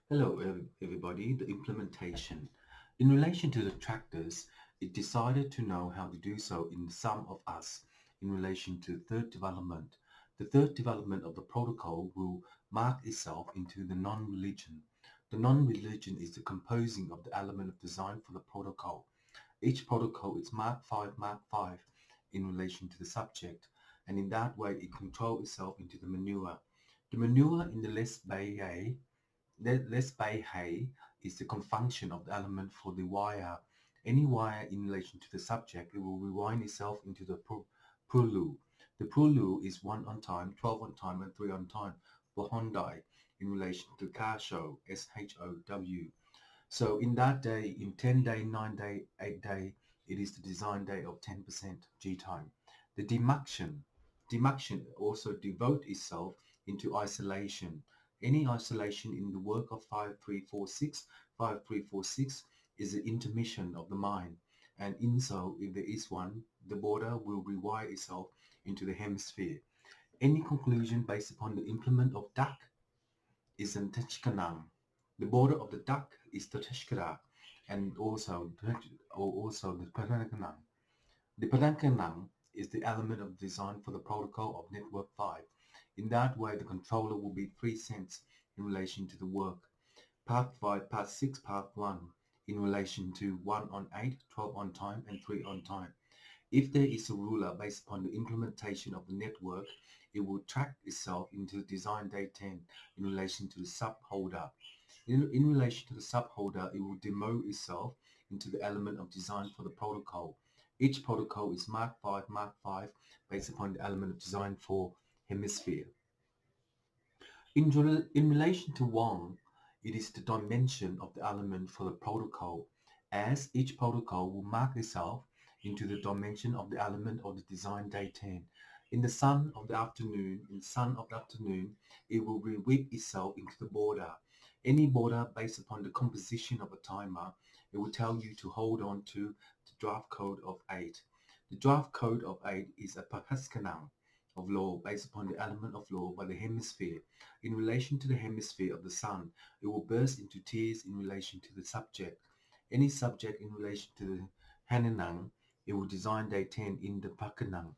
Hello, everybody. The implementation. In relation to the tractors, it decided to know how to do so in some of us in relation to third development. The third development of the protocol will mark itself into the non-religion. The non-religion is the composing of the element of design for the protocol. Each protocol is Mark 5 in relation to the subject, and in that way it controls itself into the manure. The manure in the list by A let's by hay is the confunction of the element for the wire. Any wire in relation to the subject, it will rewind itself into the Purlu. The Purlu is 1 on time, 12 on time, and 3 on time for Hyundai in relation to car show, SHOW. So in that day, in 10 day, 9 day, 8 day, it is the design day of 10% G time. The demarcation also devote itself into isolation. Any isolation in the work of 5346 is the intermission of the mind. And in so, if there is one, the border will rewire itself into the hemisphere. Any conclusion based upon the implement of duck is in Tachkanam. The border of the duck is the Tashkara and also the Padankanam. The Padankanam is the element of design for the protocol of network 5. In that way, the controller will be 3 cents in relation to the work. Path 5, Path 6, Path 1 in relation to 1 on 8, 12 on time, and 3 on time. If there is a ruler based upon the implementation of the network, it will track itself into design day 10 in relation to the subholder. In relation to the subholder, it will demo itself into the element of design for the protocol. Each protocol is Mark 5, based upon the element of design for hemisphere. In relation to Wang, it is the dimension of the element for the protocol, as each protocol will mark itself into the dimension of the element of the design day 10. In the sun of the afternoon, it will reweave itself into the border. Any border based upon the composition of a timer, it will tell you to hold on to the draft code of 8. The draft code of 8 is a Pascal of law based upon the element of law by the hemisphere. In relation to the hemisphere of the sun, it will burst into tears in relation to the subject. Any subject in relation to the Hananang, it will design day 10 in the Pakanang.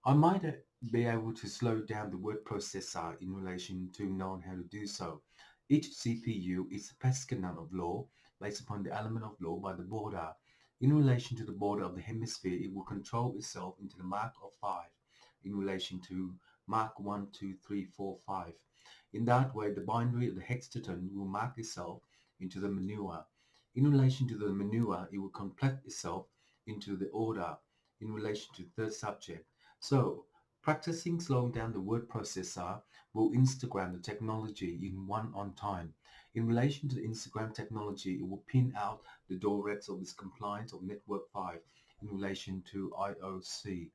I might be able to slow down the word processor in relation to knowing how to do so. Each CPU is a Pascal of law based upon the element of law by the border. In relation to the border of the hemisphere, it will control itself into the mark of 5 in relation to mark 1, 2, 3, 4, 5. In that way, the binary of the hexagon will mark itself into the manure. In relation to the manure, it will complete itself into the order in relation to the third subject. So, practicing slowing down the word processor will Instagram the technology in one on time. In relation to the Instagram technology, it will pin out the directs of its compliance of Network 5 in relation to IOC.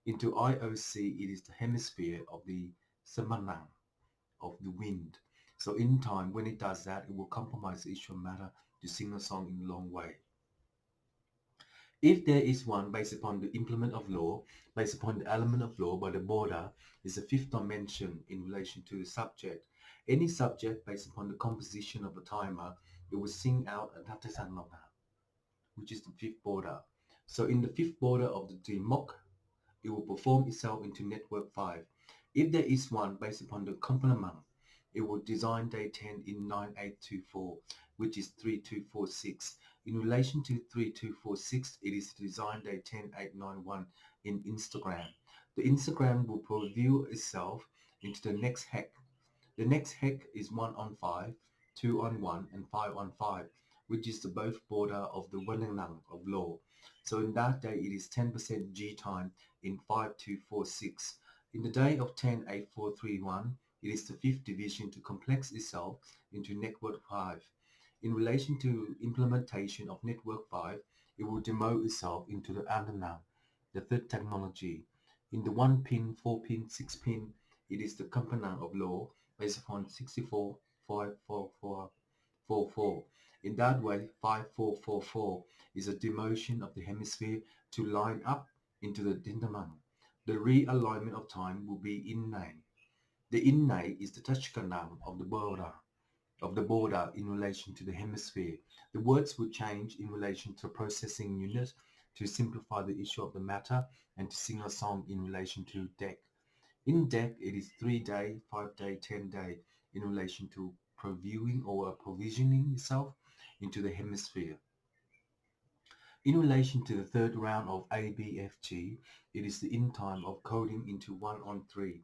Into IOC, it is the hemisphere of the Samanang, of the wind. So in time, when it does that, it will compromise the issue of matter to sing a song in a long way. If there is one based upon the implement of law, based upon the element of law by the border, is the fifth dimension in relation to the subject. Any subject based upon the composition of a timer, it will sing out a Tatasanana, which is the fifth border. So in the fifth border of the Dimok, it will perform itself into network 5. If there is one based upon the complement, it will design day 10 in 9824, which is 3246. In relation to 3246, it is design day 10891 in Instagram. The Instagram will preview itself into the next hex. The next hex is 1 on 5, 2 on 1, and 5 on 5, which is the both border of the Wenanang of law. So in that day, it is 10% G time in 5246. In the day of 108431, it is the fifth division to complex itself into network 5. In relation to implementation of network 5, it will demo itself into the antenna, the third technology. In the 1 pin, 4 pin, 6 pin, it is the component of law based upon 645444. In that way, 5444 is a demotion of the hemisphere to line up into the Dindaman. The realignment of time will be Innai. The Innai is the Tashkanam of the border. of the border in relation to the hemisphere. The words would change in relation to processing unit to simplify the issue of the matter and to sing a song in relation to deck. In deck, it is 3 day, 5 day, 10 day in relation to previewing or provisioning yourself into the hemisphere. In relation to the third round of ABFG, it is the in time of coding into 1 on 3.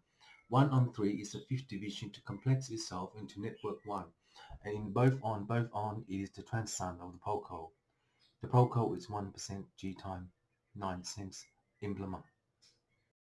1 on 3 is the fifth division to complex itself into network 1, and in both on it is the transson of the POCO. The POCO is 1% G time 9 cents implement.